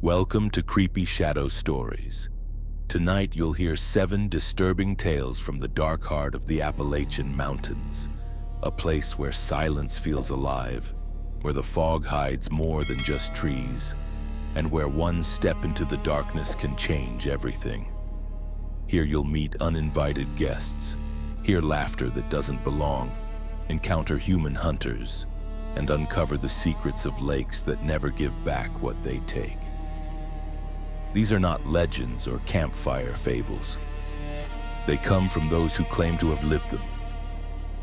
Welcome to Creepy Shadow Stories. Tonight you'll hear 7 disturbing tales from the dark heart of the Appalachian Mountains, a place where silence feels alive, where the fog hides more than just trees, and where one step into the darkness can change everything. Here you'll meet uninvited guests, hear laughter that doesn't belong, encounter human hunters, and uncover the secrets of lakes that never give back what they take. These are not legends or campfire fables. They come from those who claim to have lived them.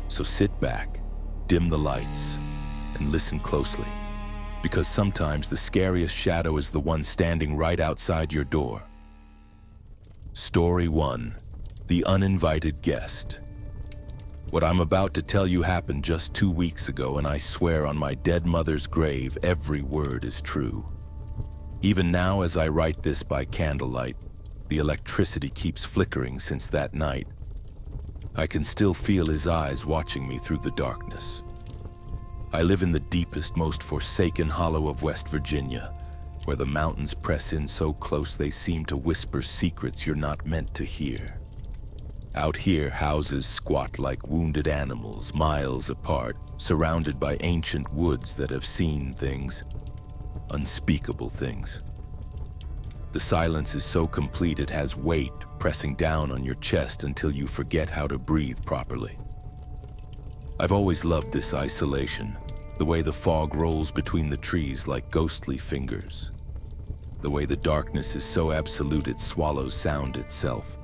So sit back, dim the lights, and listen closely, because sometimes the scariest shadow is the one standing right outside your door. Story 1: The Uninvited Guest. What I'm about to tell you happened just 2 weeks ago, and I swear on my dead mother's grave, every word is true. Even now, as I write this by candlelight, the electricity keeps flickering since that night. I can still feel his eyes watching me through the darkness. I live in the deepest, most forsaken hollow of West Virginia, where the mountains press in so close they seem to whisper secrets you're not meant to hear. Out here, houses squat like wounded animals, miles apart, surrounded by ancient woods that have seen things. Unspeakable things. The silence is so complete it has weight pressing down on your chest until you forget how to breathe properly. I've always loved this isolation, the way the fog rolls between the trees like ghostly fingers, the way the darkness is so absolute it swallows sound itself.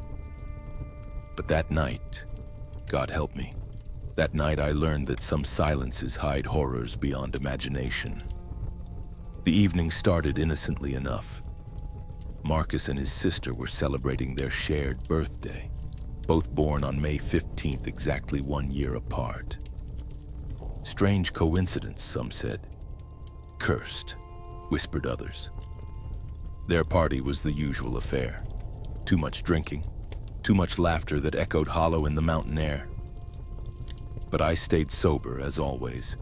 But that night, God help me, that night I learned that some silences hide horrors beyond imagination. The evening started innocently enough. Marcus and his sister were celebrating their shared birthday, both born on May 15th, exactly 1 year apart. Strange coincidence, some said. Cursed, whispered others. Their party was the usual affair. Too much drinking, too much laughter that echoed hollow in the mountain air. But I stayed sober, as always.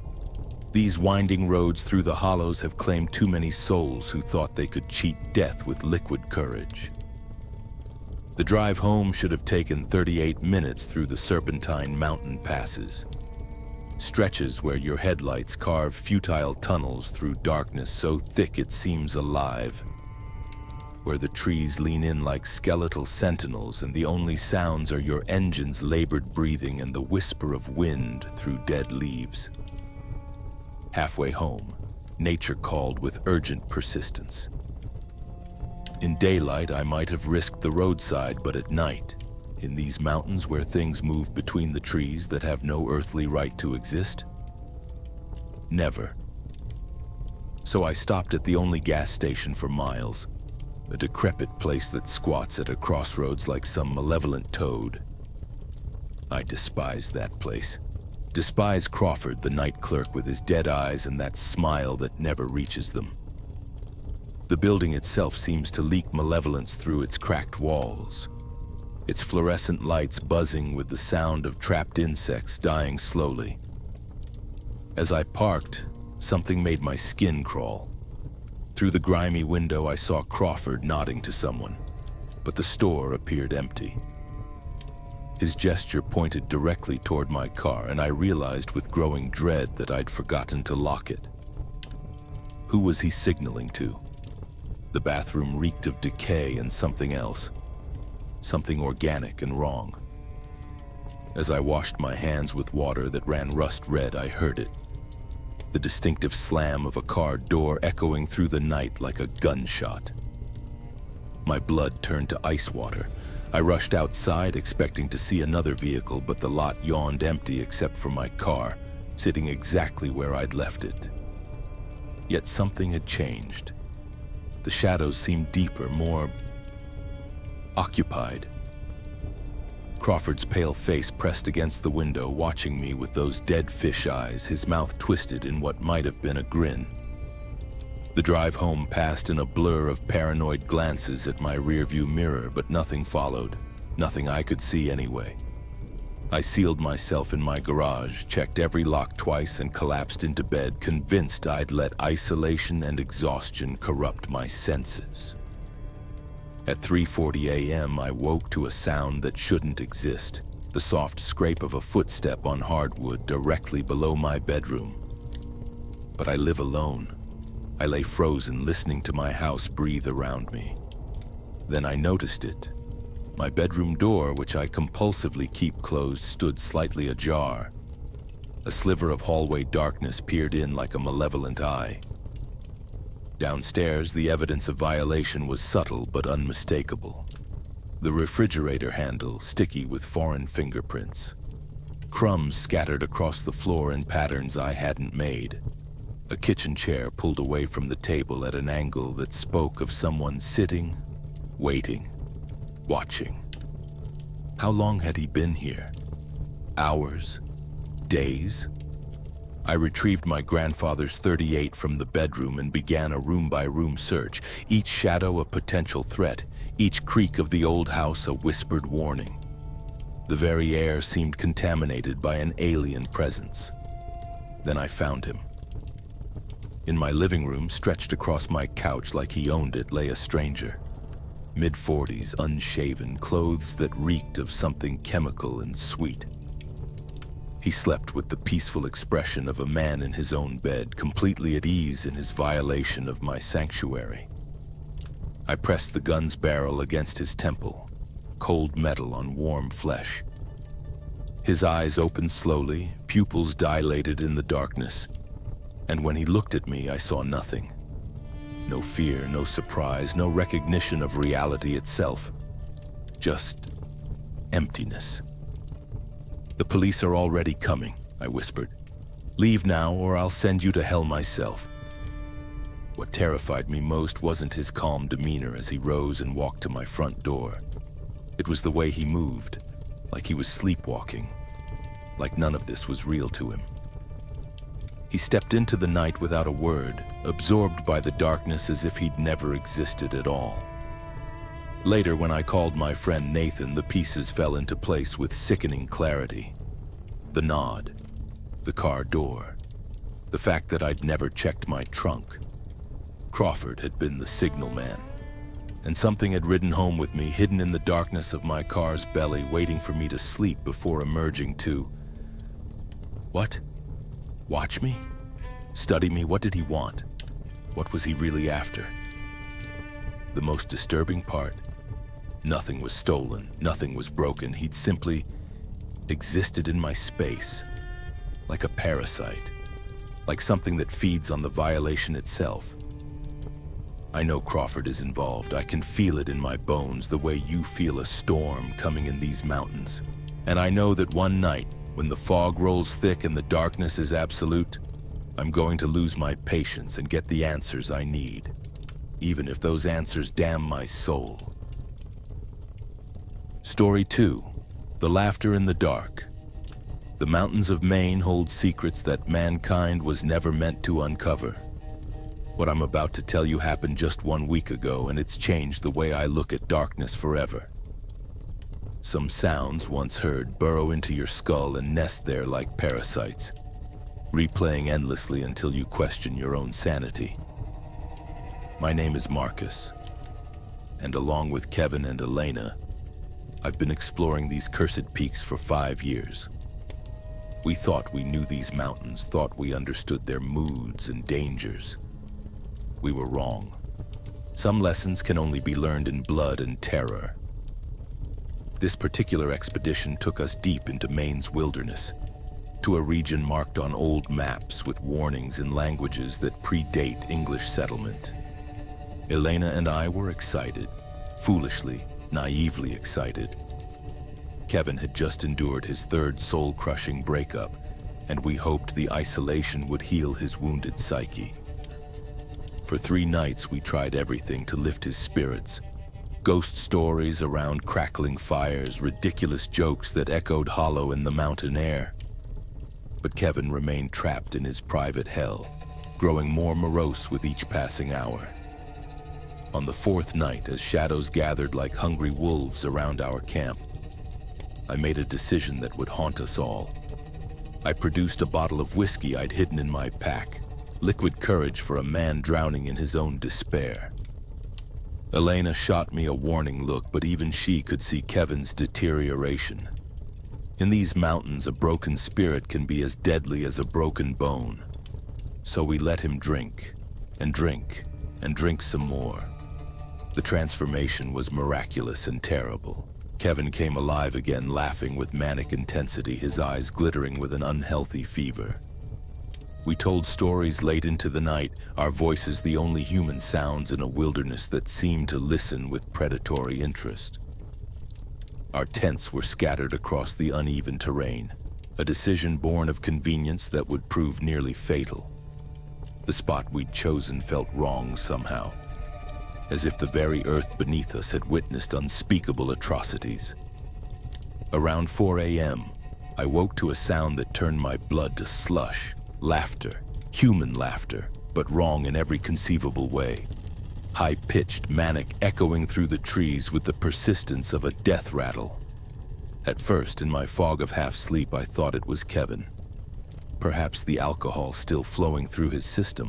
These winding roads through the hollows have claimed too many souls who thought they could cheat death with liquid courage. The drive home should have taken 38 minutes through the serpentine mountain passes, stretches where your headlights carve futile tunnels through darkness so thick it seems alive, where the trees lean in like skeletal sentinels and the only sounds are your engine's labored breathing and the whisper of wind through dead leaves. Halfway home, nature called with urgent persistence. In daylight, I might have risked the roadside, but at night, in these mountains where things move between the trees that have no earthly right to exist, never. So I stopped at the only gas station for miles, a decrepit place that squats at a crossroads like some malevolent toad. I despise that place. Despise Crawford, the night clerk with his dead eyes and that smile that never reaches them. The building itself seems to leak malevolence through its cracked walls, its fluorescent lights buzzing with the sound of trapped insects dying slowly. As I parked, something made my skin crawl. Through the grimy window, I saw Crawford nodding to someone, but the store appeared empty. His gesture pointed directly toward my car, and I realized with growing dread that I'd forgotten to lock it. Who was he signaling to? The bathroom reeked of decay and something else, something organic and wrong. As I washed my hands with water that ran rust red, I heard it. The distinctive slam of a car door echoing through the night like a gunshot. My blood turned to ice water. I rushed outside, expecting to see another vehicle, but the lot yawned empty except for my car, sitting exactly where I'd left it. Yet something had changed. The shadows seemed deeper, more occupied. Crawford's pale face pressed against the window, watching me with those dead fish eyes, his mouth twisted in what might have been a grin. The drive home passed in a blur of paranoid glances at my rearview mirror, but nothing followed, nothing I could see anyway. I sealed myself in my garage, checked every lock twice, and collapsed into bed, convinced I'd let isolation and exhaustion corrupt my senses. At 3:40 a.m., I woke to a sound that shouldn't exist, the soft scrape of a footstep on hardwood directly below my bedroom. But I live alone. I lay frozen, listening to my house breathe around me. Then I noticed it. My bedroom door, which I compulsively keep closed, stood slightly ajar. A sliver of hallway darkness peered in like a malevolent eye. Downstairs, the evidence of violation was subtle but unmistakable. The refrigerator handle, sticky with foreign fingerprints. Crumbs scattered across the floor in patterns I hadn't made. A kitchen chair pulled away from the table at an angle that spoke of someone sitting, waiting, watching. How long had he been here? Hours? Days? I retrieved my grandfather's .38 from the bedroom and began a room-by-room search, each shadow a potential threat, each creak of the old house a whispered warning. The very air seemed contaminated by an alien presence. Then I found him. In my living room, stretched across my couch like he owned it, lay a stranger. Mid-40s, unshaven, clothes that reeked of something chemical and sweet. He slept with the peaceful expression of a man in his own bed, completely at ease in his violation of my sanctuary. I pressed the gun's barrel against his temple, cold metal on warm flesh. His eyes opened slowly, pupils dilated in the darkness, and when he looked at me, I saw nothing. No fear, no surprise, no recognition of reality itself. Just emptiness. "The police are already coming," I whispered. "Leave now, or I'll send you to hell myself." What terrified me most wasn't his calm demeanor as he rose and walked to my front door. It was the way he moved, like he was sleepwalking, like none of this was real to him. He stepped into the night without a word, absorbed by the darkness as if he'd never existed at all. Later, when I called my friend Nathan, the pieces fell into place with sickening clarity. The nod, the car door, the fact that I'd never checked my trunk. Crawford had been the signal man, and something had ridden home with me, hidden in the darkness of my car's belly, waiting for me to sleep before emerging to... What? Watch me? Study me? What did he want? What was he really after? The most disturbing part? Nothing was stolen, nothing was broken. He'd simply existed in my space, like a parasite, like something that feeds on the violation itself. I know Crawford is involved. I can feel it in my bones, the way you feel a storm coming in these mountains. And I know that one night, when the fog rolls thick and the darkness is absolute, I'm going to lose my patience and get the answers I need, even if those answers damn my soul. Story 2. The Laughter in the Dark. The mountains of Maine hold secrets that mankind was never meant to uncover. What I'm about to tell you happened just 1 week ago, and it's changed the way I look at darkness forever. Some sounds once heard burrow into your skull and nest there like parasites, replaying endlessly until you question your own sanity. My name is Marcus, and along with Kevin and Elena, I've been exploring these cursed peaks for 5 years. We thought we knew these mountains, thought we understood their moods and dangers. We were wrong. Some lessons can only be learned in blood and terror. This particular expedition took us deep into Maine's wilderness, to a region marked on old maps with warnings in languages that predate English settlement. Elena and I were excited, foolishly, naively excited. Kevin had just endured his third soul-crushing breakup, and we hoped the isolation would heal his wounded psyche. For 3 nights, we tried everything to lift his spirits. Ghost stories around crackling fires, ridiculous jokes that echoed hollow in the mountain air. But Kevin remained trapped in his private hell, growing more morose with each passing hour. On the 4th night, as shadows gathered like hungry wolves around our camp, I made a decision that would haunt us all. I produced a bottle of whiskey I'd hidden in my pack, liquid courage for a man drowning in his own despair. Elena shot me a warning look, but even she could see Kevin's deterioration. In these mountains, a broken spirit can be as deadly as a broken bone. So we let him drink, and drink, and drink some more. The transformation was miraculous and terrible. Kevin came alive again, laughing with manic intensity, his eyes glittering with an unhealthy fever. We told stories late into the night, our voices the only human sounds in a wilderness that seemed to listen with predatory interest. Our tents were scattered across the uneven terrain, a decision born of convenience that would prove nearly fatal. The spot we'd chosen felt wrong somehow, as if the very earth beneath us had witnessed unspeakable atrocities. Around 4 a.m., I woke to a sound that turned my blood to slush. Laughter, human laughter, but wrong in every conceivable way. High-pitched, manic, echoing through the trees with the persistence of a death rattle. At first, in my fog of half-sleep, I thought it was Kevin. Perhaps the alcohol still flowing through his system.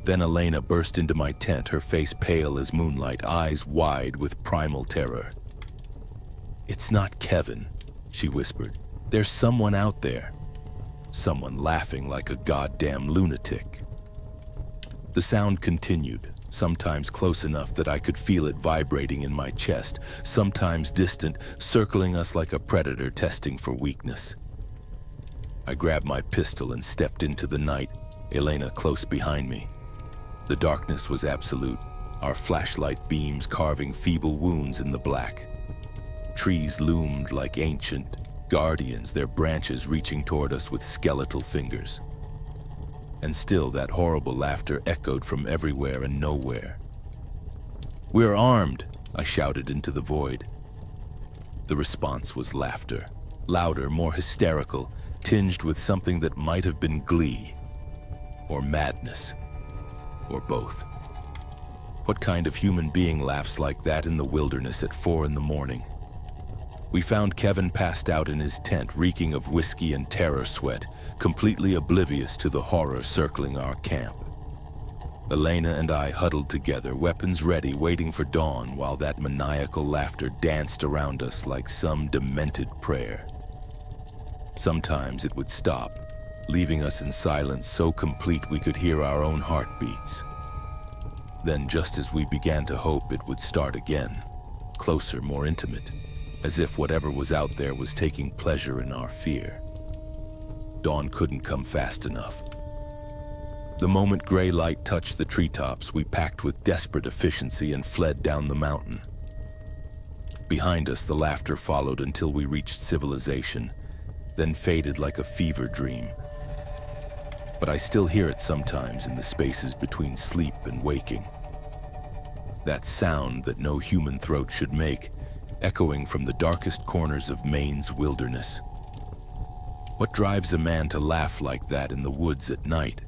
Then Elena burst into my tent, her face pale as moonlight, eyes wide with primal terror. "It's not Kevin," she whispered. "There's someone out there. Someone laughing like a goddamn lunatic." The sound continued, sometimes close enough that I could feel it vibrating in my chest, sometimes distant, circling us like a predator testing for weakness. I grabbed my pistol and stepped into the night, Elena close behind me. The darkness was absolute, our flashlight beams carving feeble wounds in the black. Trees loomed like ancient guardians, their branches reaching toward us with skeletal fingers. And still that horrible laughter echoed from everywhere and nowhere. "We're armed!" I shouted into the void. The response was laughter, louder, more hysterical, tinged with something that might have been glee, or madness, or both. What kind of human being laughs like that in the wilderness at 4 a.m? We found Kevin passed out in his tent, reeking of whiskey and terror sweat, completely oblivious to the horror circling our camp. Elena and I huddled together, weapons ready, waiting for dawn, while that maniacal laughter danced around us like some demented prayer. Sometimes it would stop, leaving us in silence so complete we could hear our own heartbeats. Then, just as we began to hope, it would start again, closer, more intimate, as if whatever was out there was taking pleasure in our fear. Dawn couldn't come fast enough. The moment gray light touched the treetops, we packed with desperate efficiency and fled down the mountain. Behind us, the laughter followed until we reached civilization, then faded like a fever dream. But I still hear it sometimes in the spaces between sleep and waking. That sound that no human throat should make, echoing from the darkest corners of Maine's wilderness. What drives a man to laugh like that in the woods at night?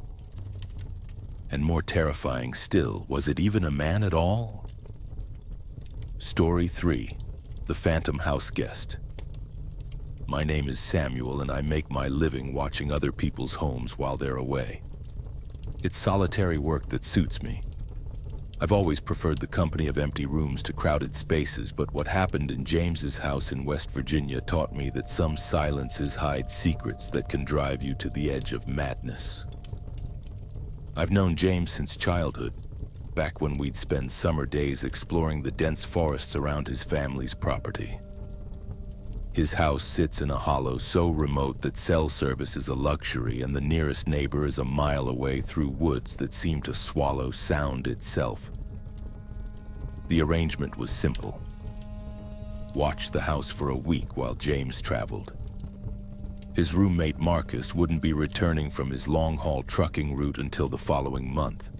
And more terrifying still, was it even a man at all? Story 3, The Phantom House Guest. My name is Samuel, and I make my living watching other people's homes while they're away. It's solitary work that suits me. I've always preferred the company of empty rooms to crowded spaces, but what happened in James's house in West Virginia taught me that some silences hide secrets that can drive you to the edge of madness. I've known James since childhood, back when we'd spend summer days exploring the dense forests around his family's property. His house sits in a hollow so remote that cell service is a luxury, and the nearest neighbor is a mile away through woods that seem to swallow sound itself. The arrangement was simple. Watch the house for a week while James traveled. His roommate Marcus wouldn't be returning from his long-haul trucking route until the following month.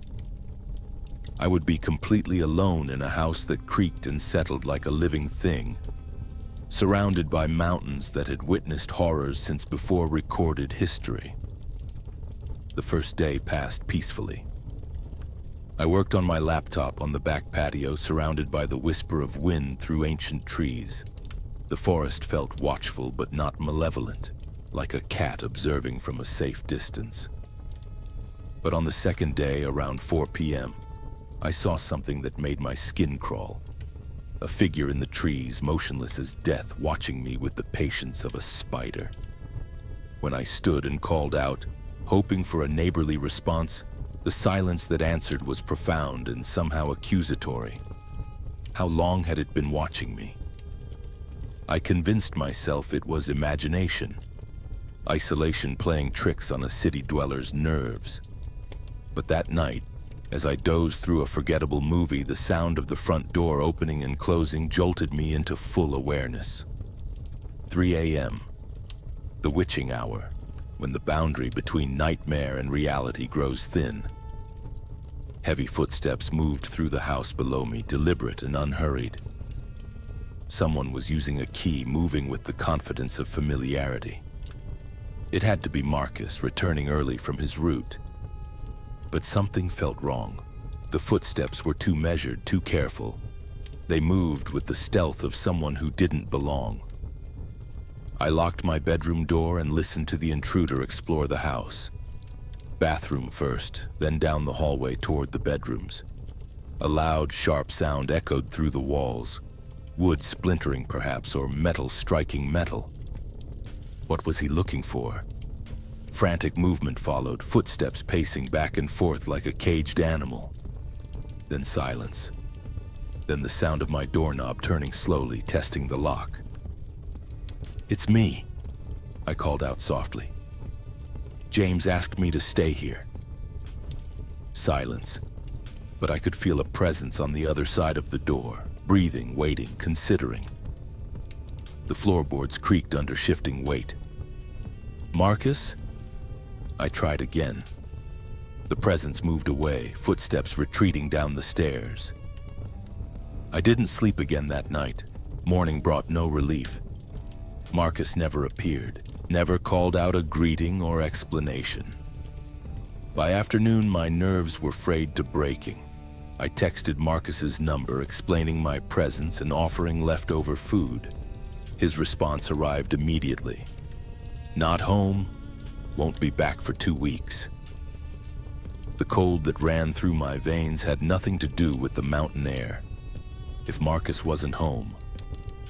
I would be completely alone in a house that creaked and settled like a living thing, surrounded by mountains that had witnessed horrors since before recorded history. The first day passed peacefully. I worked on my laptop on the back patio, surrounded by the whisper of wind through ancient trees. The forest felt watchful but not malevolent, like a cat observing from a safe distance. But on the second day, around 4 p.m., I saw something that made my skin crawl. A figure in the trees, motionless as death, watching me with the patience of a spider. When I stood and called out, hoping for a neighborly response, the silence that answered was profound and somehow accusatory. How long had it been watching me? I convinced myself it was imagination, isolation playing tricks on a city dweller's nerves. But that night, as I dozed through a forgettable movie, the sound of the front door opening and closing jolted me into full awareness. 3 a.m., the witching hour, when the boundary between nightmare and reality grows thin. Heavy footsteps moved through the house below me, deliberate and unhurried. Someone was using a key, moving with the confidence of familiarity. It had to be Marcus, returning early from his route. But something felt wrong. The footsteps were too measured, too careful. They moved with the stealth of someone who didn't belong. I locked my bedroom door and listened to the intruder explore the house. Bathroom first, then down the hallway toward the bedrooms. A loud, sharp sound echoed through the walls. Wood splintering perhaps, or metal striking metal. What was he looking for? Frantic movement followed, footsteps pacing back and forth like a caged animal. Then silence. Then the sound of my doorknob turning slowly, testing the lock. "It's me," I called out softly. "James asked me to stay here." Silence, but I could feel a presence on the other side of the door, breathing, waiting, considering. The floorboards creaked under shifting weight. "Marcus?" I tried again. The presence moved away, footsteps retreating down the stairs. I didn't sleep again that night. Morning brought no relief. Marcus never appeared, never called out a greeting or explanation. By afternoon, my nerves were frayed to breaking. I texted Marcus's number, explaining my presence and offering leftover food. His response arrived immediately. "Not home. Won't be back for 2 weeks." The cold that ran through my veins had nothing to do with the mountain air. If Marcus wasn't home,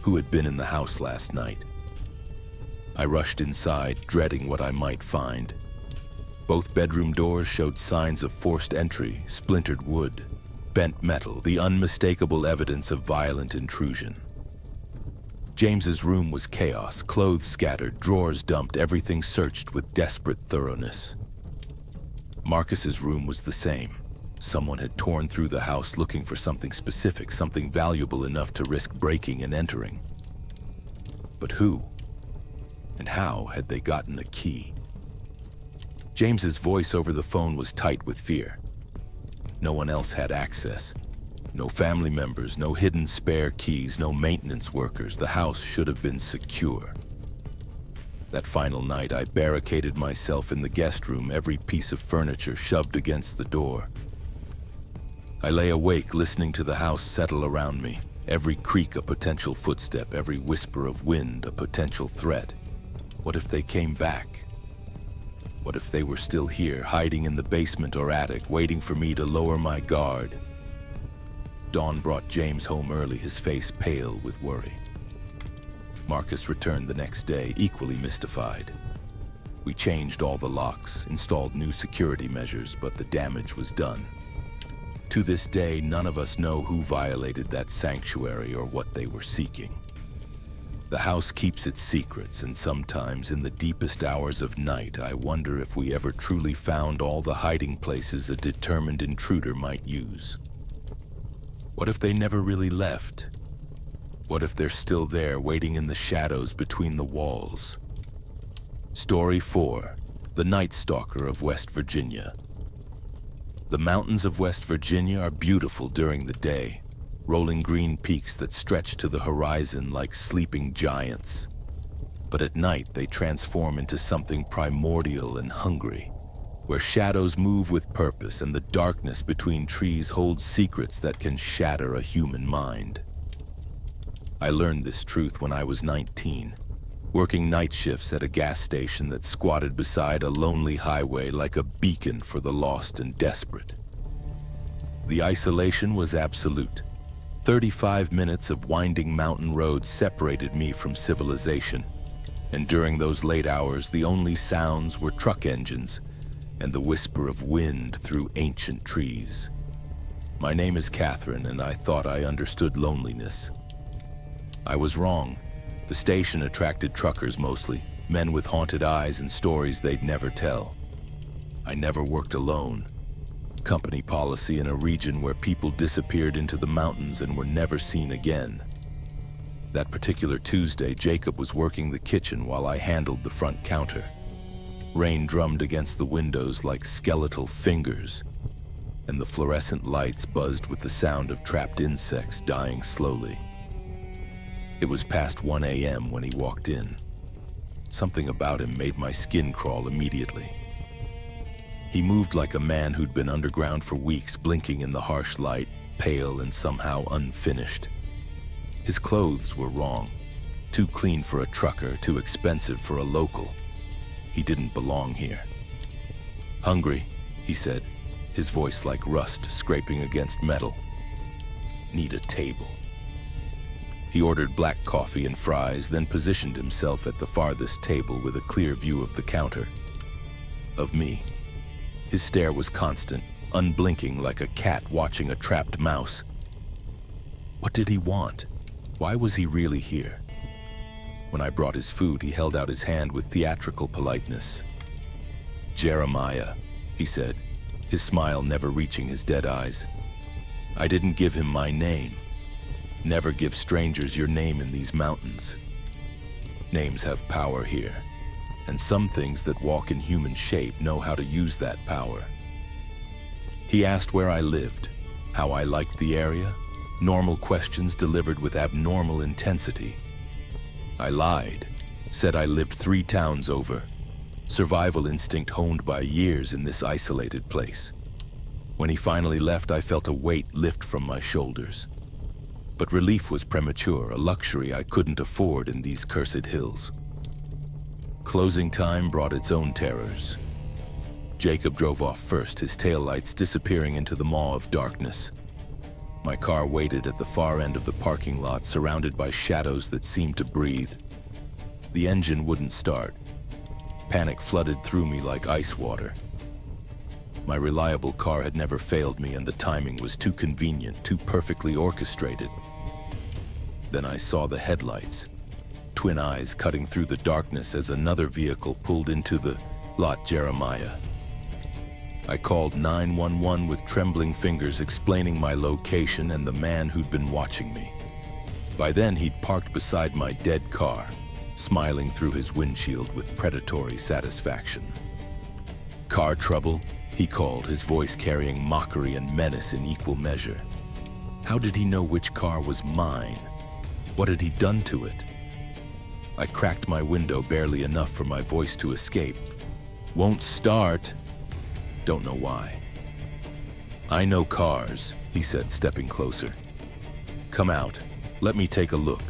who had been in the house last night? I rushed inside, dreading what I might find. Both bedroom doors showed signs of forced entry, splintered wood, bent metal, the unmistakable evidence of violent intrusion. James's room was chaos, clothes scattered, drawers dumped, everything searched with desperate thoroughness. Marcus's room was the same. Someone had torn through the house looking for something specific, something valuable enough to risk breaking and entering. But who? And how had they gotten a key? James's voice over the phone was tight with fear. No one else had access. No family members, no hidden spare keys, no maintenance workers. The house should have been secure. That final night, I barricaded myself in the guest room, every piece of furniture shoved against the door. I lay awake, listening to the house settle around me. Every creak a potential footstep, every whisper of wind a potential threat. What if they came back? What if they were still here, hiding in the basement or attic, waiting for me to lower my guard? Dawn brought James home early, his face pale with worry. Marcus returned the next day, equally mystified. We changed all the locks, installed new security measures, but the damage was done. To this day, none of us know who violated that sanctuary or what they were seeking. The house keeps its secrets, and sometimes in the deepest hours of night, I wonder if we ever truly found all the hiding places a determined intruder might use. What if they never really left? What if they're still there, waiting in the shadows between the walls? Story 4. The Night Stalker of West Virginia. The mountains of West Virginia are beautiful during the day, rolling green peaks that stretch to the horizon like sleeping giants. But at night, they transform into something primordial and hungry, where shadows move with purpose and the darkness between trees holds secrets that can shatter a human mind. I learned this truth when I was 19, working night shifts at a gas station that squatted beside a lonely highway like a beacon for the lost and desperate. The isolation was absolute. 35 minutes of winding mountain roads separated me from civilization, and during those late hours, the only sounds were truck engines and the whisper of wind through ancient trees. My name is Catherine, and I thought I understood loneliness. I was wrong. The station attracted truckers mostly, men with haunted eyes and stories they'd never tell. I never worked alone. Company policy in a region where people disappeared into the mountains and were never seen again. That particular Tuesday, Jacob was working the kitchen while I handled the front counter. Rain drummed against the windows like skeletal fingers, and the fluorescent lights buzzed with the sound of trapped insects dying slowly. It was past 1 a.m. when he walked in. Something about him made my skin crawl immediately. He moved like a man who'd been underground for weeks, blinking in the harsh light, pale and somehow unfinished. His clothes were wrong. Too clean for a trucker, too expensive for a local. He didn't belong here. "Hungry," he said, his voice like rust scraping against metal. "Need a table." He ordered black coffee and fries, then positioned himself at the farthest table with a clear view of the counter. Of me. His stare was constant, unblinking like a cat watching a trapped mouse. What did he want? Why was he really here? When I brought his food, he held out his hand with theatrical politeness. "Jeremiah," he said, his smile never reaching his dead eyes. "I didn't give him my name. Never give strangers your name in these mountains. Names have power here, and some things that walk in human shape know how to use that power." He asked where I lived, how I liked the area, normal questions delivered with abnormal intensity. I lied, said I lived 3 towns over, survival instinct honed by years in this isolated place. When he finally left, I felt a weight lift from my shoulders. But relief was premature, a luxury I couldn't afford in these cursed hills. Closing time brought its own terrors. Jacob drove off first, his taillights disappearing into the maw of darkness. My car waited at the far end of the parking lot, surrounded by shadows that seemed to breathe. The engine wouldn't start. Panic flooded through me like ice water. My reliable car had never failed me, and the timing was too convenient, too perfectly orchestrated. Then I saw the headlights, twin eyes cutting through the darkness as another vehicle pulled into the lot. Jeremiah. I called 911 with trembling fingers, explaining my location and the man who'd been watching me. By then, he'd parked beside my dead car, smiling through his windshield with predatory satisfaction. "Car trouble?" he called, his voice carrying mockery and menace in equal measure. How did he know which car was mine? What had he done to it? I cracked my window barely enough for my voice to escape. "Won't start." Don't know why. "I know cars," he said, stepping closer. "Come out. Let me take a look."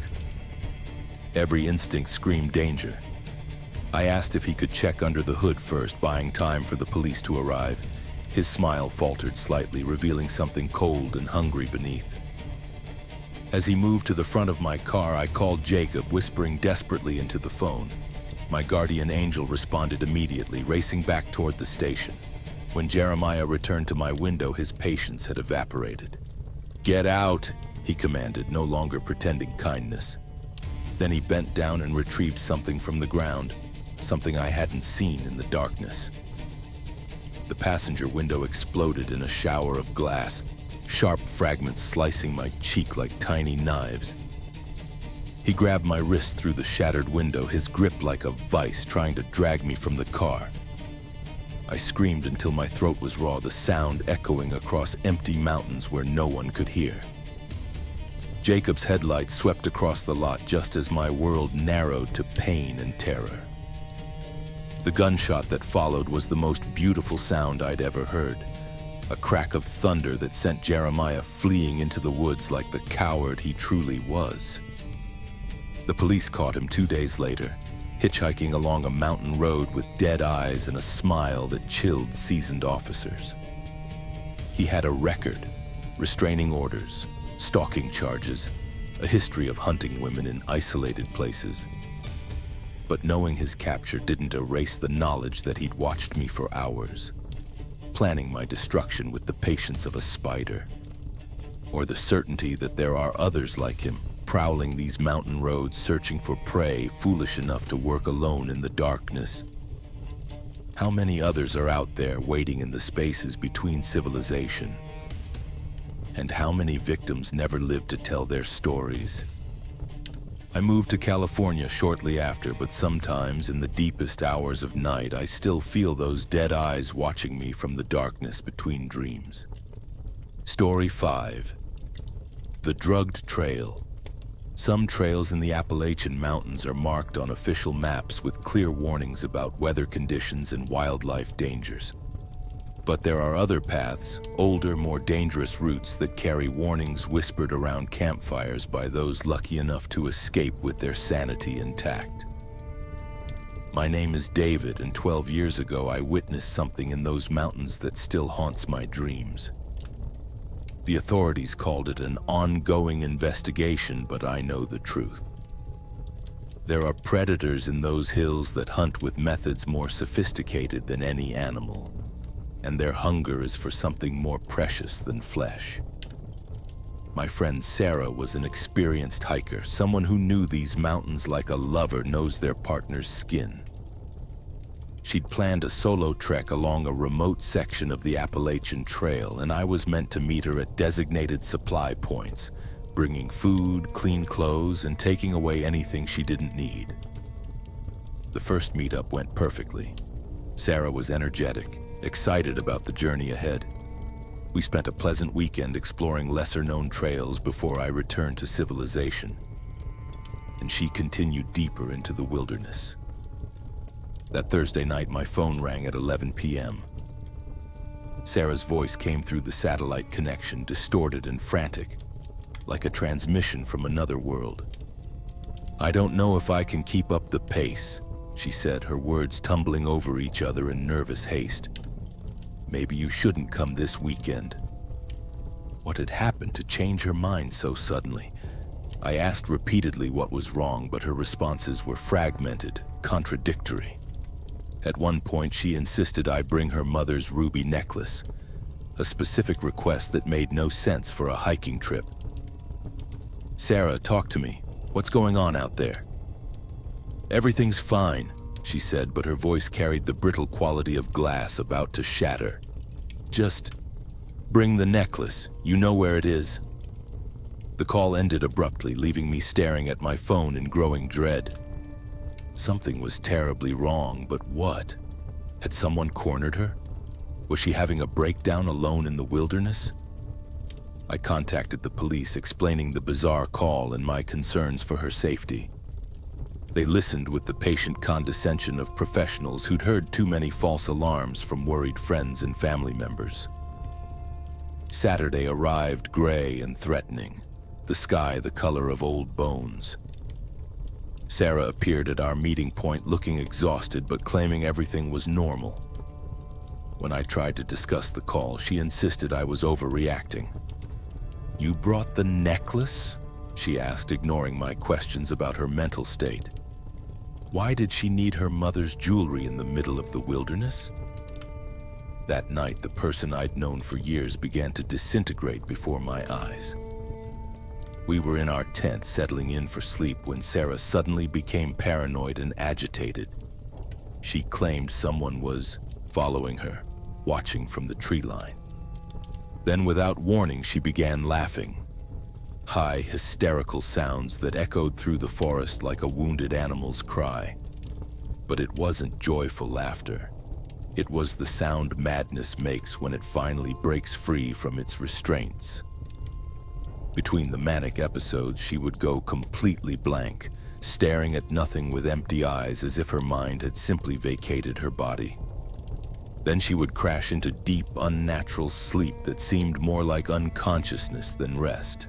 Every instinct screamed danger. I asked if he could check under the hood first, buying time for the police to arrive. His smile faltered slightly, revealing something cold and hungry beneath. As he moved to the front of my car, I called Jacob, whispering desperately into the phone. My guardian angel responded immediately, racing back toward the station. When Jeremiah returned to my window, his patience had evaporated. "Get out," he commanded, no longer pretending kindness. Then he bent down and retrieved something from the ground, something I hadn't seen in the darkness. The passenger window exploded in a shower of glass, sharp fragments slicing my cheek like tiny knives. He grabbed my wrist through the shattered window, his grip like a vice, trying to drag me from the car. I screamed until my throat was raw, the sound echoing across empty mountains where no one could hear. Jacob's headlights swept across the lot just as my world narrowed to pain and terror. The gunshot that followed was the most beautiful sound I'd ever heard, a crack of thunder that sent Jeremiah fleeing into the woods like the coward he truly was. The police caught him 2 days later, hitchhiking along a mountain road with dead eyes and a smile that chilled seasoned officers. He had a record, restraining orders, stalking charges, a history of hunting women in isolated places. But knowing his capture didn't erase the knowledge that he'd watched me for hours, planning my destruction with the patience of a spider, or the certainty that there are others like him, prowling these mountain roads searching for prey, foolish enough to work alone in the darkness. How many others are out there waiting in the spaces between civilization? And how many victims never lived to tell their stories? I moved to California shortly after, but sometimes in the deepest hours of night, I still feel those dead eyes watching me from the darkness between dreams. Story 5. The Drugged Trail. Some trails in the Appalachian Mountains are marked on official maps with clear warnings about weather conditions and wildlife dangers. But there are other paths, older, more dangerous routes that carry warnings whispered around campfires by those lucky enough to escape with their sanity intact. My name is David, and 12 years ago I witnessed something in those mountains that still haunts my dreams. The authorities called it an ongoing investigation, but I know the truth. There are predators in those hills that hunt with methods more sophisticated than any animal, and their hunger is for something more precious than flesh. My friend Sarah was an experienced hiker, someone who knew these mountains like a lover knows their partner's skin. She'd planned a solo trek along a remote section of the Appalachian Trail, and I was meant to meet her at designated supply points, bringing food, clean clothes, and taking away anything she didn't need. The first meetup went perfectly. Sarah was energetic, excited about the journey ahead. We spent a pleasant weekend exploring lesser-known trails before I returned to civilization, and she continued deeper into the wilderness. That Thursday night, my phone rang at 11 p.m. Sarah's voice came through the satellite connection, distorted and frantic, like a transmission from another world. "I don't know if I can keep up the pace," she said, her words tumbling over each other in nervous haste. "Maybe you shouldn't come this weekend." What had happened to change her mind so suddenly? I asked repeatedly what was wrong, but her responses were fragmented, contradictory. At one point, she insisted I bring her mother's ruby necklace, a specific request that made no sense for a hiking trip. "Sarah, talk to me. What's going on out there?" "Everything's fine," she said, but her voice carried the brittle quality of glass about to shatter. "Just bring the necklace. You know where it is." The call ended abruptly, leaving me staring at my phone in growing dread. Something was terribly wrong, but what? Had someone cornered her? Was she having a breakdown alone in the wilderness? I contacted the police, explaining the bizarre call and my concerns for her safety. They listened with the patient condescension of professionals who'd heard too many false alarms from worried friends and family members. Saturday arrived gray and threatening, the sky the color of old bones. Sarah appeared at our meeting point looking exhausted but claiming everything was normal. When I tried to discuss the call, she insisted I was overreacting. "You brought the necklace?" she asked, ignoring my questions about her mental state. Why did she need her mother's jewelry in the middle of the wilderness? That night, the person I'd known for years began to disintegrate before my eyes. We were in our tent settling in for sleep when Sarah suddenly became paranoid and agitated. She claimed someone was following her, watching from the tree line. Then, without warning, she began laughing. High, hysterical sounds that echoed through the forest like a wounded animal's cry. But it wasn't joyful laughter. It was the sound madness makes when it finally breaks free from its restraints. Between the manic episodes, she would go completely blank, staring at nothing with empty eyes as if her mind had simply vacated her body. Then she would crash into deep, unnatural sleep that seemed more like unconsciousness than rest.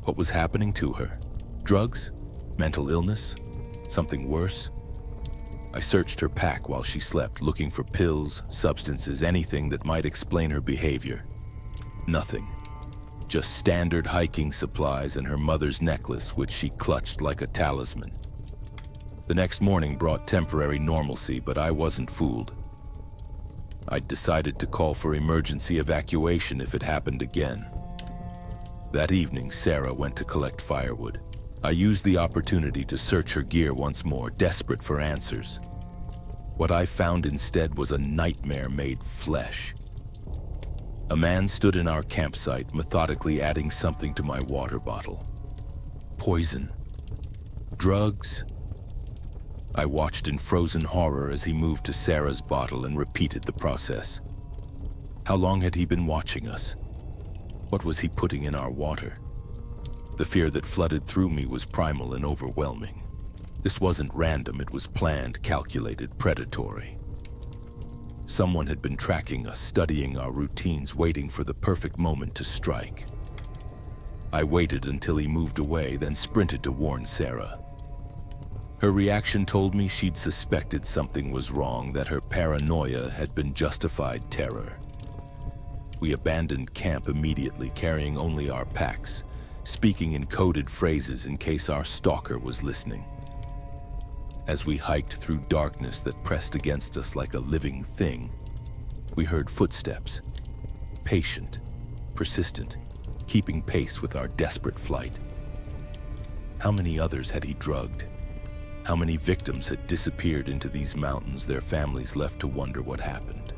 What was happening to her? Drugs? Mental illness? Something worse? I searched her pack while she slept, looking for pills, substances, anything that might explain her behavior. Nothing. Just standard hiking supplies and her mother's necklace, which she clutched like a talisman. The next morning brought temporary normalcy, but I wasn't fooled. I'd decided to call for emergency evacuation if it happened again. That evening, Sarah went to collect firewood. I used the opportunity to search her gear once more, desperate for answers. What I found instead was a nightmare made flesh. A man stood in our campsite, methodically adding something to my water bottle. Poison. Drugs. I watched in frozen horror as he moved to Sarah's bottle and repeated the process. How long had he been watching us? What was he putting in our water? The fear that flooded through me was primal and overwhelming. This wasn't random, it was planned, calculated, predatory. Someone had been tracking us, studying our routines, waiting for the perfect moment to strike. I waited until he moved away, then sprinted to warn Sarah. Her reaction told me she'd suspected something was wrong, that her paranoia had been justified terror. We abandoned camp immediately, carrying only our packs, speaking in coded phrases in case our stalker was listening. As we hiked through darkness that pressed against us like a living thing, we heard footsteps, patient, persistent, keeping pace with our desperate flight. How many others had he drugged? How many victims had disappeared into these mountains, their families left to wonder what happened?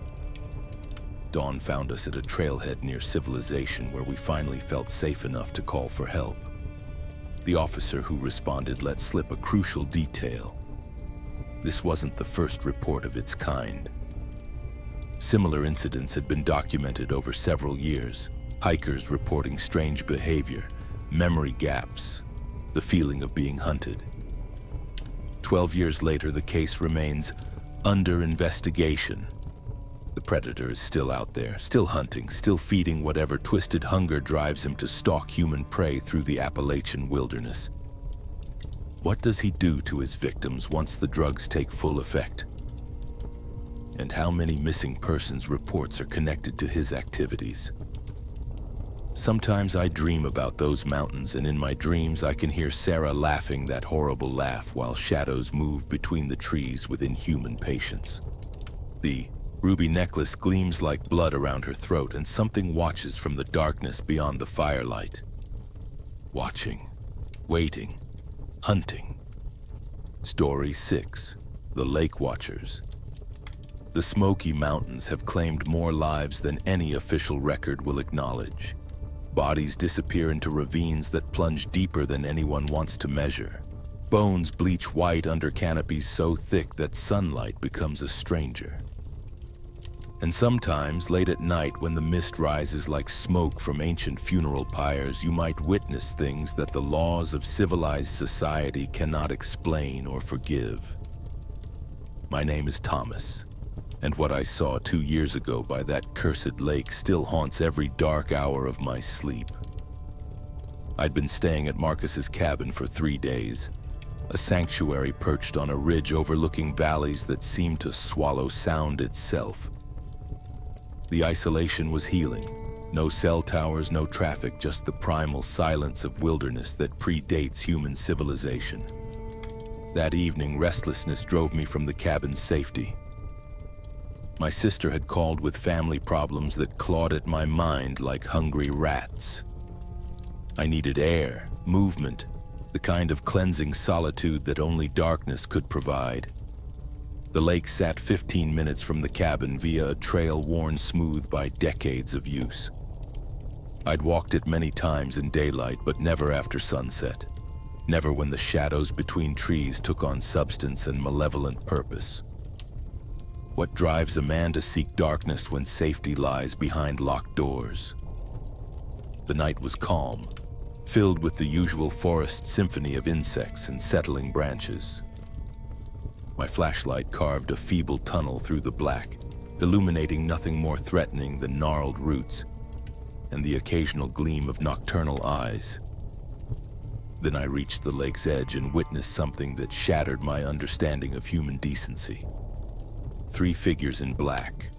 Dawn found us at a trailhead near civilization where we finally felt safe enough to call for help. The officer who responded let slip a crucial detail. This wasn't the first report of its kind. Similar incidents had been documented over several years, hikers reporting strange behavior, memory gaps, the feeling of being hunted. 12 years later, the case remains under investigation. The predator is still out there, still hunting, still feeding whatever twisted hunger drives him to stalk human prey through the Appalachian wilderness. What does he do to his victims once the drugs take full effect? And how many missing persons reports are connected to his activities? Sometimes I dream about those mountains, and in my dreams I can hear Sarah laughing that horrible laugh while shadows move between the trees with inhuman patience. The ruby necklace gleams like blood around her throat, and something watches from the darkness beyond the firelight. Watching, waiting, hunting. Story 6. The Lake Watchers. The Smoky Mountains have claimed more lives than any official record will acknowledge. Bodies disappear into ravines that plunge deeper than anyone wants to measure. Bones bleach white under canopies so thick that sunlight becomes a stranger. And sometimes, late at night, when the mist rises like smoke from ancient funeral pyres, you might witness things that the laws of civilized society cannot explain or forgive. My name is Thomas, and what I saw 2 years ago by that cursed lake still haunts every dark hour of my sleep. I'd been staying at Marcus's cabin for 3 days, a sanctuary perched on a ridge overlooking valleys that seemed to swallow sound itself. The isolation was healing. No cell towers, no traffic, just the primal silence of wilderness that predates human civilization. That evening, restlessness drove me from the cabin's safety. My sister had called with family problems that clawed at my mind like hungry rats. I needed air, movement, the kind of cleansing solitude that only darkness could provide. The lake sat 15 minutes from the cabin via a trail worn smooth by decades of use. I'd walked it many times in daylight, but never after sunset. Never when the shadows between trees took on substance and malevolent purpose. What drives a man to seek darkness when safety lies behind locked doors? The night was calm, filled with the usual forest symphony of insects and settling branches. My flashlight carved a feeble tunnel through the black, illuminating nothing more threatening than gnarled roots and the occasional gleam of nocturnal eyes. Then I reached the lake's edge and witnessed something that shattered my understanding of human decency. 3 figures in black,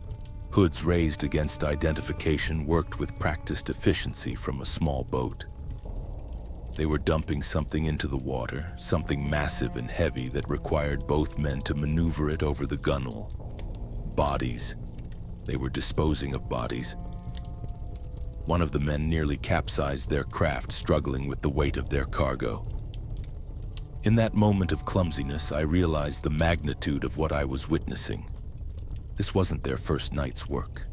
hoods raised against identification, worked with practiced efficiency from a small boat. They were dumping something into the water, something massive and heavy that required both men to maneuver it over the gunwale. Bodies. They were disposing of bodies. One of the men nearly capsized their craft, struggling with the weight of their cargo. In that moment of clumsiness, I realized the magnitude of what I was witnessing. This wasn't their first night's work.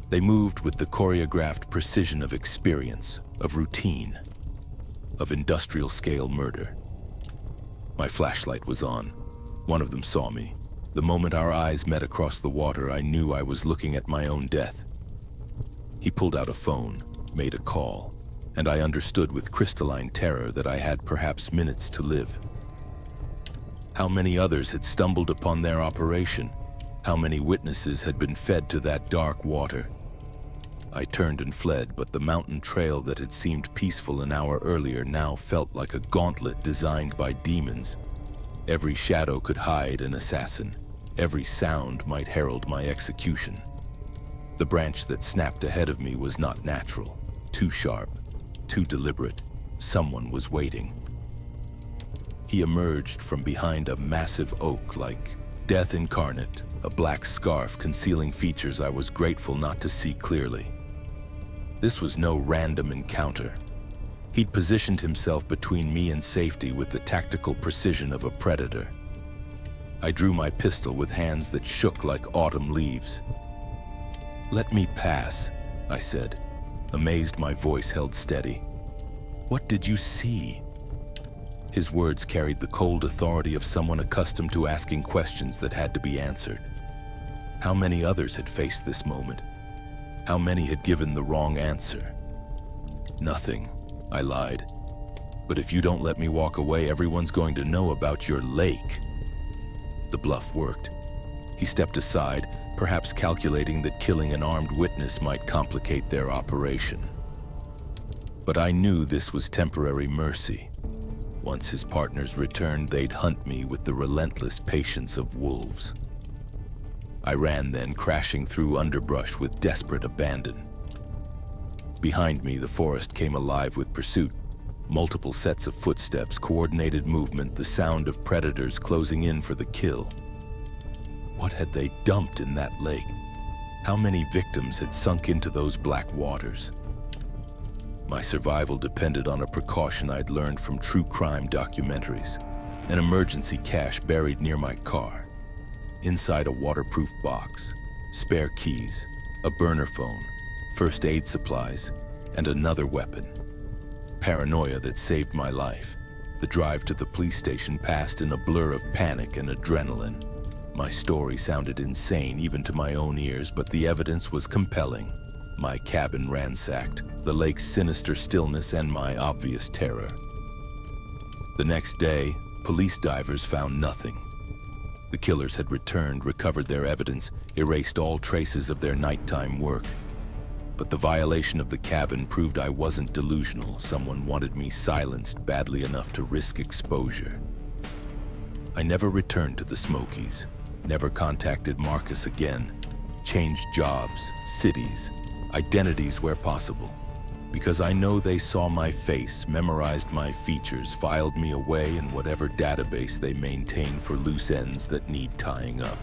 They moved with the choreographed precision of experience, of routine, of industrial-scale murder. My flashlight was on. One of them saw me. The moment our eyes met across the water, I knew I was looking at my own death. He pulled out a phone, made a call, and I understood with crystalline terror that I had perhaps minutes to live. How many others had stumbled upon their operation? How many witnesses had been fed to that dark water? I turned and fled, but the mountain trail that had seemed peaceful an hour earlier now felt like a gauntlet designed by demons. Every shadow could hide an assassin. Every sound might herald my execution. The branch that snapped ahead of me was not natural, too sharp, too deliberate. Someone was waiting. He emerged from behind a massive oak like death incarnate, a black scarf concealing features I was grateful not to see clearly. This was no random encounter. He'd positioned himself between me and safety with the tactical precision of a predator. I drew my pistol with hands that shook like autumn leaves. "Let me pass," I said, amazed my voice held steady. "What did you see?" His words carried the cold authority of someone accustomed to asking questions that had to be answered. How many others had faced this moment? How many had given the wrong answer? "Nothing," I lied. "But if you don't let me walk away, everyone's going to know about your lake." The bluff worked. He stepped aside, perhaps calculating that killing an armed witness might complicate their operation. But I knew this was temporary mercy. Once his partners returned, they'd hunt me with the relentless patience of wolves. I ran then, crashing through underbrush with desperate abandon. Behind me, the forest came alive with pursuit. Multiple sets of footsteps, coordinated movement, the sound of predators closing in for the kill. What had they dumped in that lake? How many victims had sunk into those black waters? My survival depended on a precaution I'd learned from true crime documentaries. An emergency cache buried near my car. Inside a waterproof box, spare keys, a burner phone, first aid supplies, and another weapon. Paranoia that saved my life. The drive to the police station passed in a blur of panic and adrenaline. My story sounded insane even to my own ears, but the evidence was compelling. My cabin ransacked, the lake's sinister stillness, and my obvious terror. The next day, police divers found nothing. The killers had returned, recovered their evidence, erased all traces of their nighttime work. But the violation of the cabin proved I wasn't delusional. Someone wanted me silenced badly enough to risk exposure. I never returned to the Smokies, never contacted Marcus again, changed jobs, cities, identities where possible. Because I know they saw my face, memorized my features, filed me away in whatever database they maintain for loose ends that need tying up.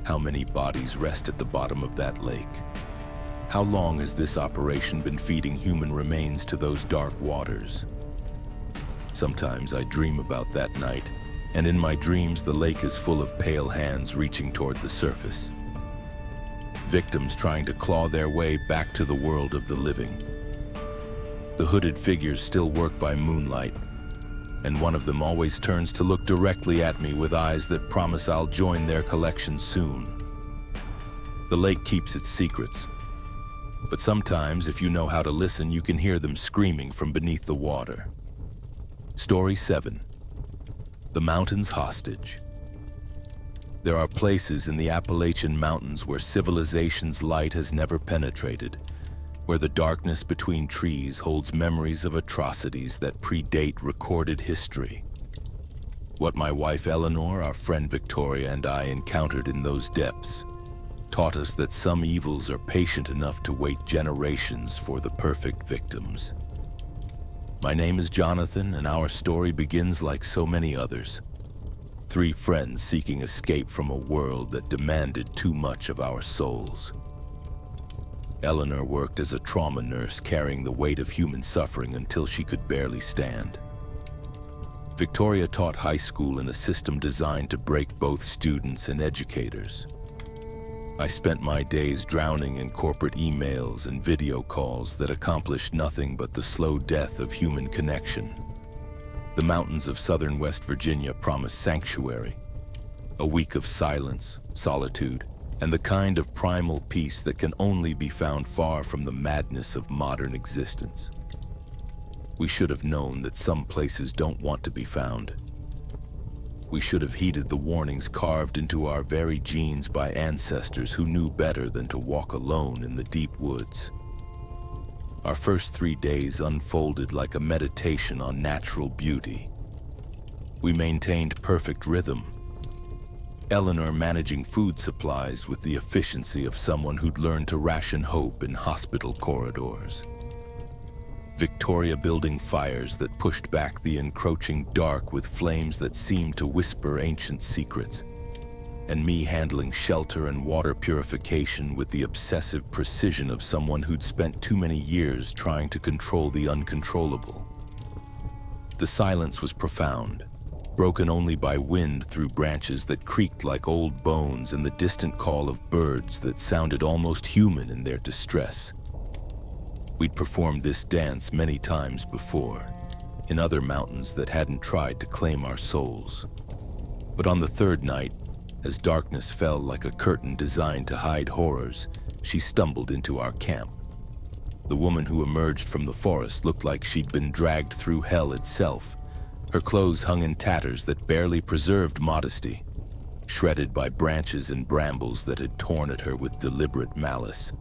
How many bodies rest at the bottom of that lake? How long has this operation been feeding human remains to those dark waters? Sometimes I dream about that night, and in my dreams the lake is full of pale hands reaching toward the surface. Victims trying to claw their way back to the world of the living. The hooded figures still work by moonlight, and one of them always turns to look directly at me with eyes that promise I'll join their collection soon. The lake keeps its secrets, but sometimes, if you know how to listen, you can hear them screaming from beneath the water. Story 7. The Mountains Hostage. There are places in the Appalachian Mountains where civilization's light has never penetrated. where the darkness between trees holds memories of atrocities that predate recorded history. What my wife Eleanor, our friend Victoria, and I encountered in those depths taught us that some evils are patient enough to wait generations for the perfect victims. My name is Jonathan, and our story begins like so many others. 3 friends seeking escape from a world that demanded too much of our souls. Eleanor worked as a trauma nurse, carrying the weight of human suffering until she could barely stand. Victoria taught high school in a system designed to break both students and educators. I spent my days drowning in corporate emails and video calls that accomplished nothing but the slow death of human connection. The mountains of southern West Virginia promised sanctuary, a week of silence, solitude, and the kind of primal peace that can only be found far from the madness of modern existence. We should have known that some places don't want to be found. We should have heeded the warnings carved into our very genes by ancestors who knew better than to walk alone in the deep woods. Our first 3 days unfolded like a meditation on natural beauty. We maintained perfect rhythm, Eleanor managing food supplies with the efficiency of someone who'd learned to ration hope in hospital corridors. Victoria building fires that pushed back the encroaching dark with flames that seemed to whisper ancient secrets, and me handling shelter and water purification with the obsessive precision of someone who'd spent too many years trying to control the uncontrollable. The silence was profound, broken only by wind through branches that creaked like old bones and the distant call of birds that sounded almost human in their distress. We'd performed this dance many times before, in other mountains that hadn't tried to claim our souls. But on the 3rd night, as darkness fell like a curtain designed to hide horrors, she stumbled into our camp. The woman who emerged from the forest looked like she'd been dragged through hell itself. Her clothes hung in tatters that barely preserved modesty, shredded by branches and brambles that had torn at her with deliberate malice.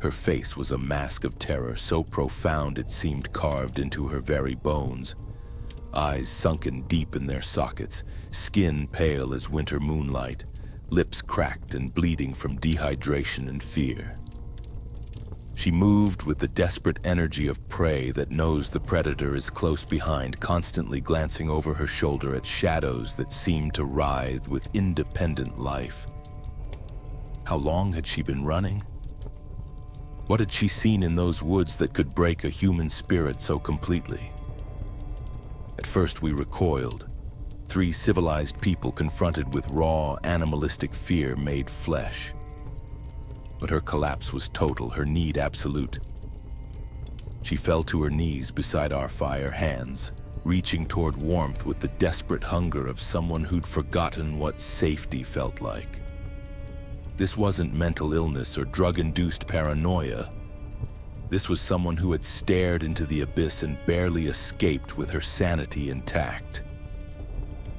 Her face was a mask of terror so profound it seemed carved into her very bones. Eyes sunken deep in their sockets, skin pale as winter moonlight, lips cracked and bleeding from dehydration and fear. She moved with the desperate energy of prey that knows the predator is close behind, constantly glancing over her shoulder at shadows that seemed to writhe with independent life. How long had she been running? What had she seen in those woods that could break a human spirit so completely? At first we recoiled, 3 civilized people confronted with raw, animalistic fear made flesh. But her collapse was total, her need absolute. She fell to her knees beside our fire, hands reaching toward warmth with the desperate hunger of someone who'd forgotten what safety felt like. This wasn't mental illness or drug-induced paranoia. This was someone who had stared into the abyss and barely escaped with her sanity intact.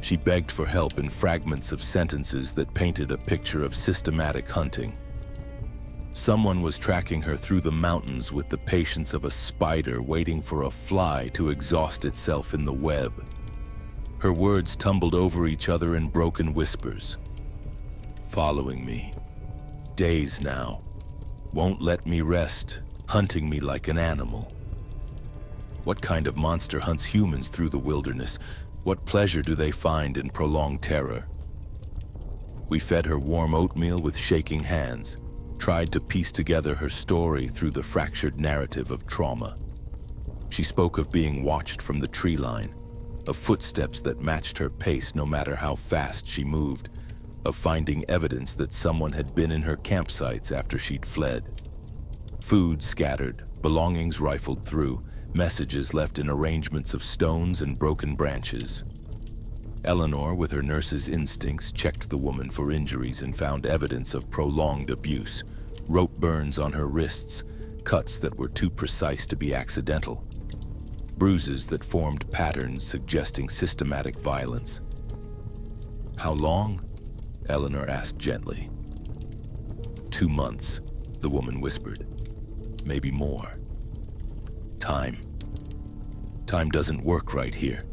She begged for help in fragments of sentences that painted a picture of systematic hunting. Someone was tracking her through the mountains with the patience of a spider waiting for a fly to exhaust itself in the web. Her words tumbled over each other in broken whispers. Following me. Days now. Won't let me rest, hunting me like an animal. What kind of monster hunts humans through the wilderness? What pleasure do they find in prolonged terror? We fed her warm oatmeal with shaking hands, tried to piece together her story through the fractured narrative of trauma. She spoke of being watched from the tree line, of footsteps that matched her pace no matter how fast she moved, of finding evidence that someone had been in her campsites after she'd fled. Food scattered, belongings rifled through, messages left in arrangements of stones and broken branches. Eleanor, with her nurse's instincts, checked the woman for injuries and found evidence of prolonged abuse, rope burns on her wrists, cuts that were too precise to be accidental, bruises that formed patterns suggesting systematic violence. How long? Eleanor asked gently. 2 months, the woman whispered. maybe more. Time. Time doesn't work right here.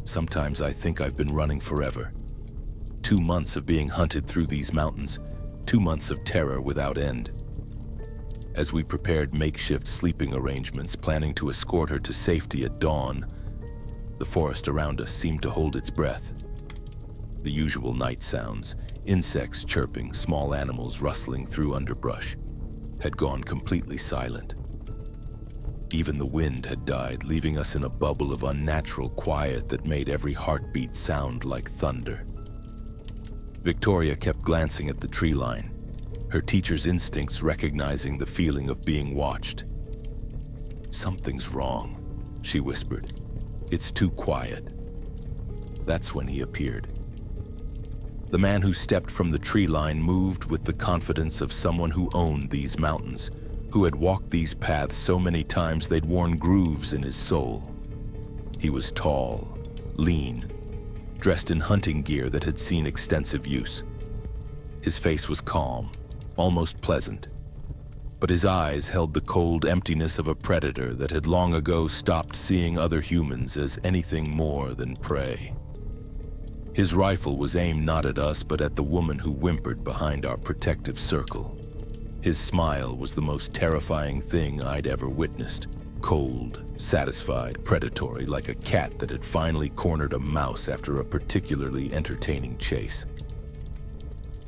Sometimes I think I've been running forever. 2 months of being hunted through these mountains, 2 months of terror without end. As we prepared makeshift sleeping arrangements, planning to escort her to safety at dawn, the forest around us seemed to hold its breath. The usual night sounds, insects chirping, small animals rustling through underbrush, had gone completely silent. Even the wind had died, leaving us in a bubble of unnatural quiet that made every heartbeat sound like thunder. Victoria kept glancing at the tree line, her teacher's instincts recognizing the feeling of being watched. "Something's wrong," she whispered. "It's too quiet." That's when he appeared. The man who stepped from the tree line moved with the confidence of someone who owned these mountains, who had walked these paths so many times they'd worn grooves in his soul. He was tall, lean, dressed in hunting gear that had seen extensive use. His face was calm, almost pleasant, but his eyes held the cold emptiness of a predator that had long ago stopped seeing other humans as anything more than prey. His rifle was aimed not at us, but at the woman who whimpered behind our protective circle. His smile was the most terrifying thing I'd ever witnessed. Cold, satisfied, predatory, like a cat that had finally cornered a mouse after a particularly entertaining chase.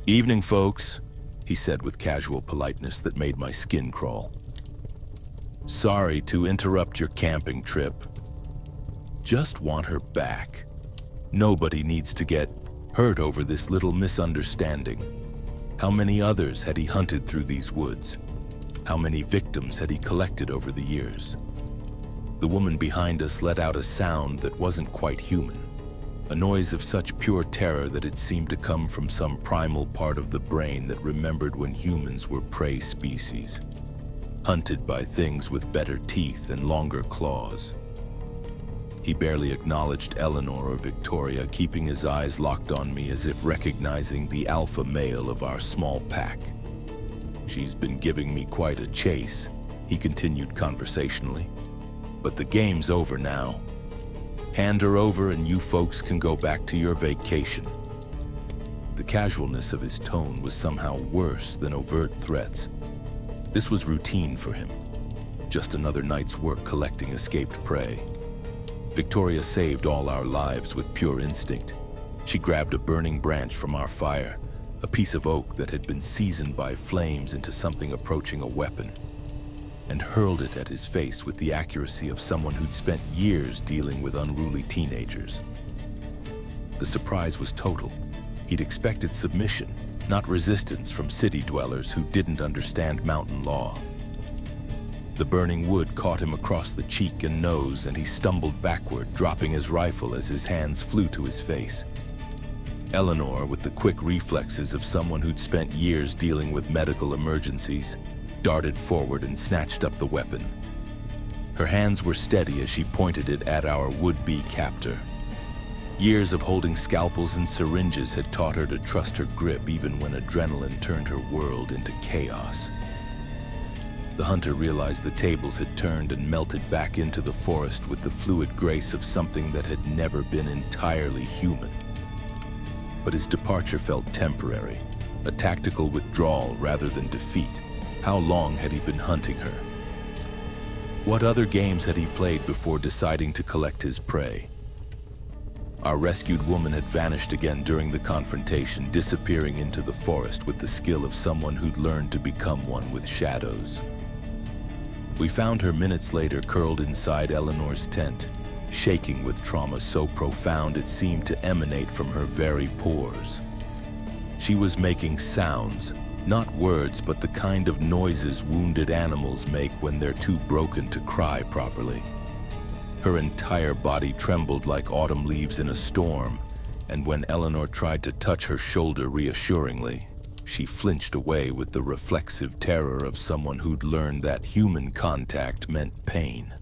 "Evening, folks," he said with casual politeness that made my skin crawl. "Sorry to interrupt your camping trip. Just want her back. Nobody needs to get hurt over this little misunderstanding." How many others had he hunted through these woods? How many victims had he collected over the years? The woman behind us let out a sound that wasn't quite human, a noise of such pure terror that it seemed to come from some primal part of the brain that remembered when humans were prey species, hunted by things with better teeth and longer claws. He barely acknowledged Eleanor or Victoria, keeping his eyes locked on me as if recognizing the alpha male of our small pack. "She's been giving me quite a chase," he continued conversationally. "But the game's over now. Hand her over and you folks can go back to your vacation." The casualness of his tone was somehow worse than overt threats. This was routine for him, just another night's work collecting escaped prey. Victoria saved all our lives with pure instinct. She grabbed a burning branch from our fire, a piece of oak that had been seasoned by flames into something approaching a weapon, and hurled it at his face with the accuracy of someone who'd spent years dealing with unruly teenagers. The surprise was total. He'd expected submission, not resistance from city dwellers who didn't understand mountain law. The burning wood caught him across the cheek and nose, and he stumbled backward, dropping his rifle as his hands flew to his face. Eleanor, with the quick reflexes of someone who'd spent years dealing with medical emergencies, darted forward and snatched up the weapon. Her hands were steady as she pointed it at our would-be captor. Years of holding scalpels and syringes had taught her to trust her grip even when adrenaline turned her world into chaos. The hunter realized the tables had turned and melted back into the forest with the fluid grace of something that had never been entirely human. But his departure felt temporary, a tactical withdrawal rather than defeat. How long had he been hunting her? What other games had he played before deciding to collect his prey? Our rescued woman had vanished again during the confrontation, disappearing into the forest with the skill of someone who'd learned to become one with shadows. We found her minutes later curled inside Eleanor's tent, shaking with trauma so profound it seemed to emanate from her very pores. She was making sounds, not words, but the kind of noises wounded animals make when they're too broken to cry properly. Her entire body trembled like autumn leaves in a storm, and when Eleanor tried to touch her shoulder reassuringly, she flinched away with the reflexive terror of someone who'd learned that human contact meant pain.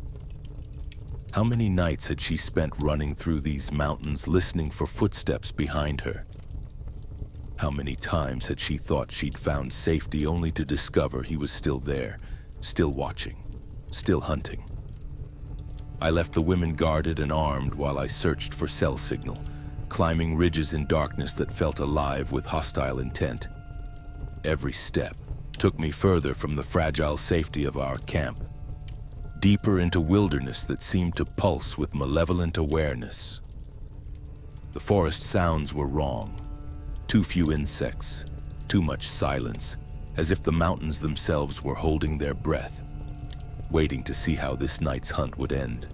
How many nights had she spent running through these mountains, listening for footsteps behind her? How many times had she thought she'd found safety only to discover he was still there, still watching, still hunting. I left the women guarded and armed while I searched for cell signal, climbing ridges in darkness that felt alive with hostile intent. Every step took me further from the fragile safety of our camp, deeper into wilderness that seemed to pulse with malevolent awareness. The forest sounds were wrong. Too few insects, too much silence, as if the mountains themselves were holding their breath, waiting to see how this night's hunt would end.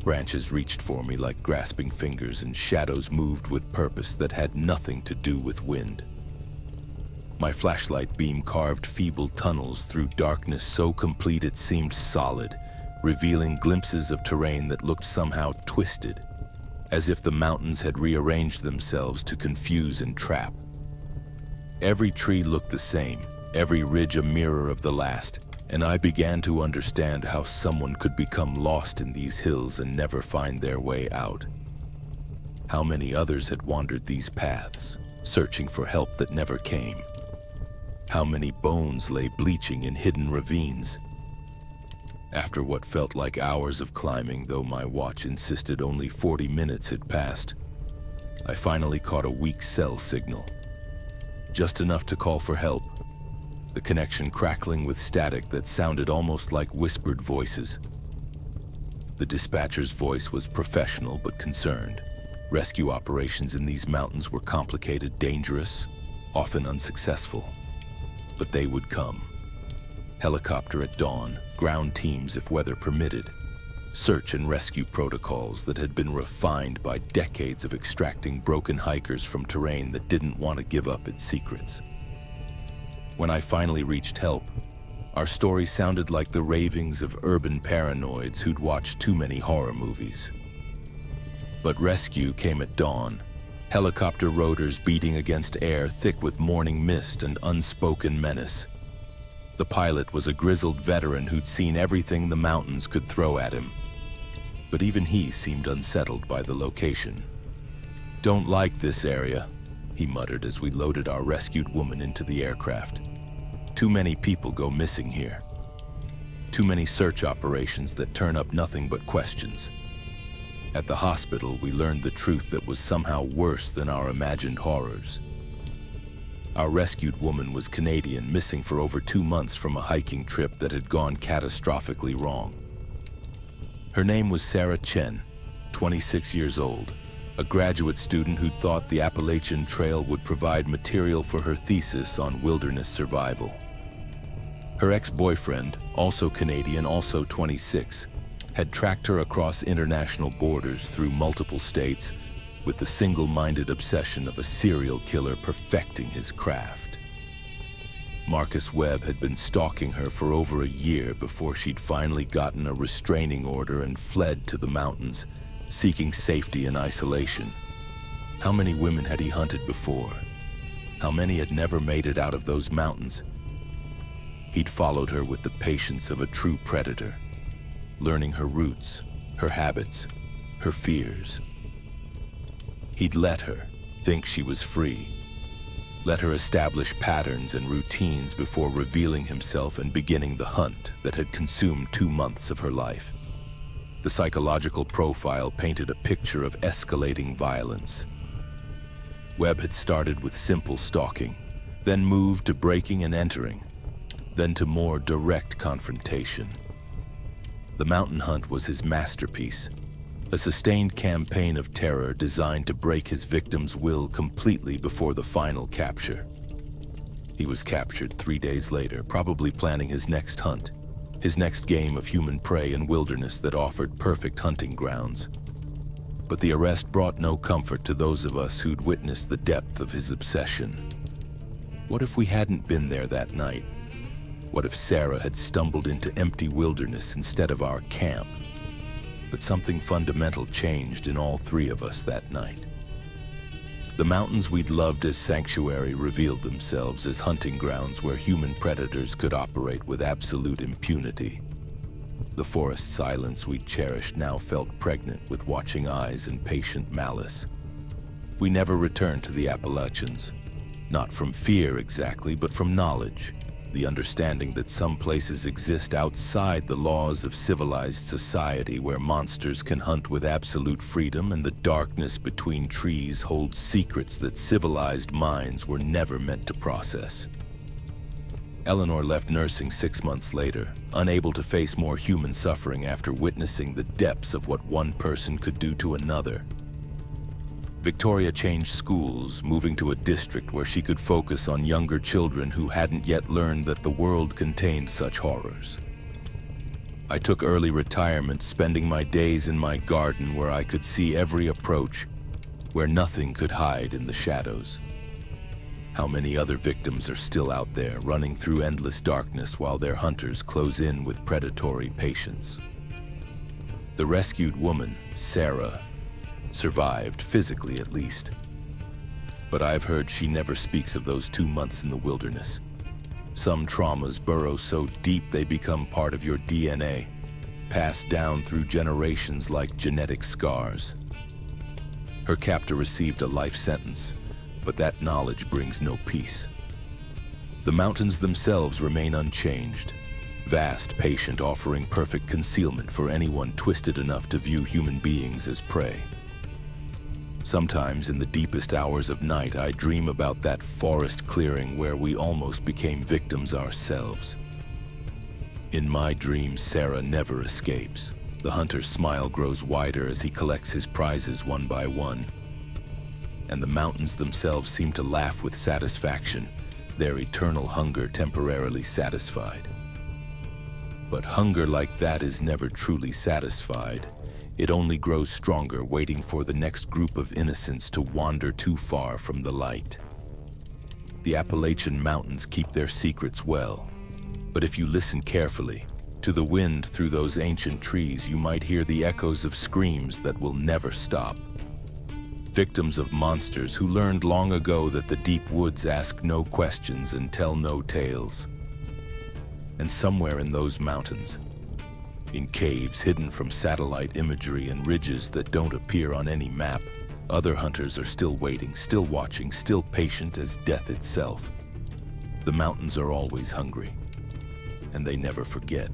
Branches reached for me like grasping fingers, and shadows moved with purpose that had nothing to do with wind. My flashlight beam carved feeble tunnels through darkness so complete it seemed solid, revealing glimpses of terrain that looked somehow twisted, as if the mountains had rearranged themselves to confuse and trap. Every tree looked the same, every ridge a mirror of the last, and I began to understand how someone could become lost in these hills and never find their way out. How many others had wandered these paths, searching for help that never came. How many bones lay bleaching in hidden ravines. After what felt like hours of climbing, though my watch insisted only 40 minutes had passed, I finally caught a weak cell signal. Just enough to call for help, the connection crackling with static that sounded almost like whispered voices. The dispatcher's voice was professional but concerned. Rescue operations in these mountains were complicated, dangerous, often unsuccessful. But they would come. Helicopter at dawn, ground teams if weather permitted, search and rescue protocols that had been refined by decades of extracting broken hikers from terrain that didn't want to give up its secrets. When I finally reached help, our story sounded like the ravings of urban paranoids who'd watched too many horror movies. But rescue came at dawn, helicopter rotors beating against air thick with morning mist and unspoken menace. The pilot was a grizzled veteran who'd seen everything the mountains could throw at him. But even he seemed unsettled by the location. "Don't like this area," he muttered as we loaded our rescued woman into the aircraft. "Too many people go missing here. Too many search operations that turn up nothing but questions." At the hospital, we learned the truth that was somehow worse than our imagined horrors. Our rescued woman was Canadian, missing for over 2 months from a hiking trip that had gone catastrophically wrong. Her name was Sarah Chen, 26 years old, a graduate student who thought the Appalachian Trail would provide material for her thesis on wilderness survival. Her ex-boyfriend, also Canadian, also 26, had tracked her across international borders through multiple states with the single-minded obsession of a serial killer perfecting his craft. Marcus Webb had been stalking her for over a year before she'd finally gotten a restraining order and fled to the mountains, seeking safety in isolation. How many women had he hunted before? How many had never made it out of those mountains? He'd followed her with the patience of a true predator, learning her roots, her habits, her fears. He'd let her think she was free, let her establish patterns and routines before revealing himself and beginning the hunt that had consumed 2 months of her life. The psychological profile painted a picture of escalating violence. Webb had started with simple stalking, then moved to breaking and entering, then to more direct confrontation. The mountain hunt was his masterpiece, a sustained campaign of terror designed to break his victim's will completely before the final capture. He was captured 3 days later, probably planning his next hunt, his next game of human prey in wilderness that offered perfect hunting grounds. But the arrest brought no comfort to those of us who'd witnessed the depth of his obsession. What if we hadn't been there that night? What if Sarah had stumbled into empty wilderness instead of our camp? But something fundamental changed in all 3 of us that night. The mountains we'd loved as sanctuary revealed themselves as hunting grounds where human predators could operate with absolute impunity. The forest silence we'd cherished now felt pregnant with watching eyes and patient malice. We never returned to the Appalachians, not from fear exactly, but from knowledge. the understanding that some places exist outside the laws of civilized society where monsters can hunt with absolute freedom and the darkness between trees holds secrets that civilized minds were never meant to process. Eleanor left nursing 6 months later, unable to face more human suffering after witnessing the depths of what one person could do to another. Victoria changed schools, moving to a district where she could focus on younger children who hadn't yet learned that the world contained such horrors. I took early retirement, spending my days in my garden where I could see every approach, where nothing could hide in the shadows. How many other victims are still out there, running through endless darkness while their hunters close in with predatory patience? The rescued woman, Sarah, survived, physically at least. But I've heard she never speaks of those 2 months in the wilderness. Some traumas burrow so deep they become part of your DNA, passed down through generations like genetic scars. Her captor received a life sentence, but that knowledge brings no peace. The mountains themselves remain unchanged, vast, patient, offering perfect concealment for anyone twisted enough to view human beings as prey. Sometimes in the deepest hours of night, I dream about that forest clearing where we almost became victims ourselves. In my dreams, Sarah never escapes. The hunter's smile grows wider as he collects his prizes one by one. And the mountains themselves seem to laugh with satisfaction, their eternal hunger temporarily satisfied. But hunger like that is never truly satisfied. It only grows stronger, waiting for the next group of innocents to wander too far from the light. The Appalachian Mountains keep their secrets well, but if you listen carefully to the wind through those ancient trees, you might hear the echoes of screams that will never stop. Victims of monsters who learned long ago that the deep woods ask no questions and tell no tales. And somewhere in those mountains, in caves hidden from satellite imagery and ridges that don't appear on any map, other hunters are still waiting, still watching, still patient as death itself. The mountains are always hungry, and they never forget.